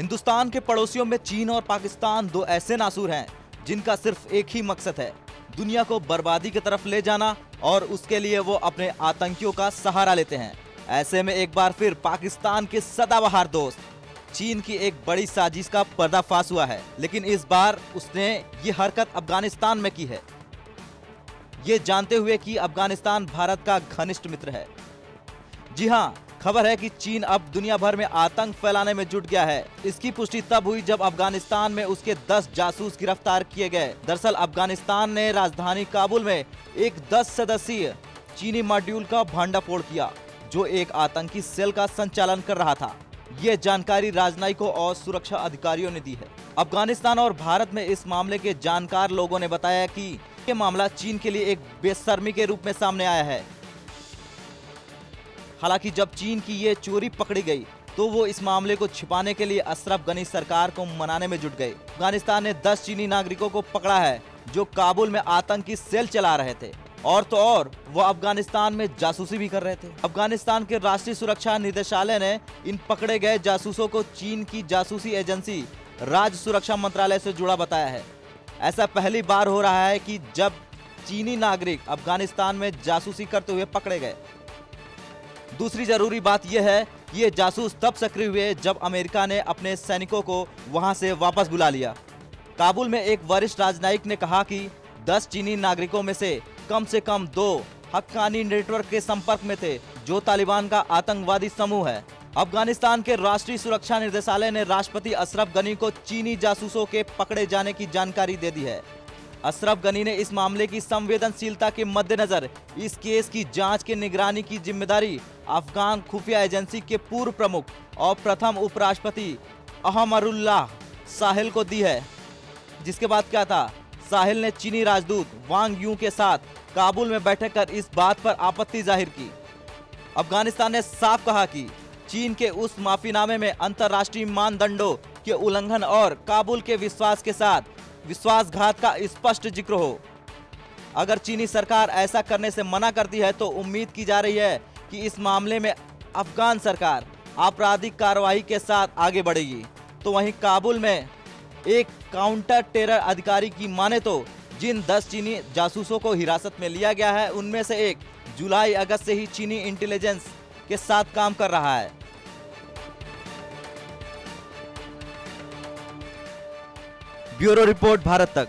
हिंदुस्तान के पड़ोसियों में चीन और पाकिस्तान दो ऐसे नासूर हैं जिनका सिर्फ एक ही मकसद है, दुनिया को बर्बादी की तरफ ले जाना, और उसके लिए वो अपने आतंकियों का सहारा लेते हैं। ऐसे में एक बार फिर पाकिस्तान के सदाबहार दोस्त चीन की एक बड़ी साजिश का पर्दाफाश हुआ है, लेकिन इस बार उसने ये हरकत अफगानिस्तान में की है, ये जानते हुए कि अफगानिस्तान भारत का घनिष्ठ मित्र है। जी हाँ, खबर है कि चीन अब दुनिया भर में आतंक फैलाने में जुट गया है। इसकी पुष्टि तब हुई जब अफगानिस्तान में उसके 10 जासूस गिरफ्तार किए गए। दरअसल अफगानिस्तान ने राजधानी काबुल में एक 10 सदस्यीय चीनी मॉड्यूल का भंडाफोड़ किया, जो एक आतंकी सेल का संचालन कर रहा था। ये जानकारी राजनयिकों और सुरक्षा अधिकारियों ने दी है। अफगानिस्तान और भारत में इस मामले के जानकार लोगों ने बताया कि ये मामला चीन के लिए एक बेशर्मी के रूप में सामने आया है। हालांकि जब चीन की ये चोरी पकड़ी गई तो वो इस मामले को छिपाने के लिए अशरफ गनी सरकार को मनाने में जुट गए। अफगानिस्तान ने 10 चीनी नागरिकों को पकड़ा है जो काबुल में आतंकी सेल चला रहे थे, और तो और वो अफगानिस्तान में जासूसी भी कर रहे थे। अफगानिस्तान के राष्ट्रीय सुरक्षा निदेशालय ने इन पकड़े गए जासूसों को चीन की जासूसी एजेंसी राज्य सुरक्षा मंत्रालय से जुड़ा बताया है। ऐसा पहली बार हो रहा है कि जब चीनी नागरिक अफगानिस्तान में जासूसी करते हुए पकड़े गए। दूसरी जरूरी बात यह है, ये जासूस तब सक्रिय हुए जब अमेरिका ने अपने सैनिकों को वहां से वापस बुला लिया। काबुल में एक वरिष्ठ राजनयिक ने कहा कि 10 चीनी नागरिकों में से कम 2 हक्कानी नेटवर्क के संपर्क में थे, जो तालिबान का आतंकवादी समूह है। अफगानिस्तान के राष्ट्रीय सुरक्षा निदेशालय ने राष्ट्रपति अशरफ गनी को चीनी जासूसों के पकड़े जाने की जानकारी दे दी है। अशरफ गनी ने इस मामले की संवेदनशीलता के मद्देनजर इस केस की जांच के निगरानी की जिम्मेदारी अफगान खुफिया एजेंसी के पूर्व प्रमुख और प्रथम उपराष्ट्रपति अहमरुल्लाह साहिल को दी है। जिसके बाद क्या था, साहिल ने चीनी राजदूत वांग यू के साथ काबुल में बैठक कर इस बात पर आपत्ति जाहिर की। अफगानिस्तान ने साफ कहा कि चीन के उस माफीनामे में अंतर्राष्ट्रीय मानदंडों के उल्लंघन और काबुल के विश्वास के साथ विश्वासघात का स्पष्ट जिक्र हो। अगर चीनी सरकार ऐसा करने से मना करती है तो उम्मीद की जा रही है कि इस मामले में अफगान सरकार आपराधिक कार्रवाई के साथ आगे बढ़ेगी। तो वहीं काबुल में एक काउंटर टेरर अधिकारी की माने तो जिन 10 चीनी जासूसों को हिरासत में लिया गया है, उनमें से एक जुलाई अगस्त से ही चीनी इंटेलिजेंस के साथ काम कर रहा है। ब्यूरो रिपोर्ट, भारत तक।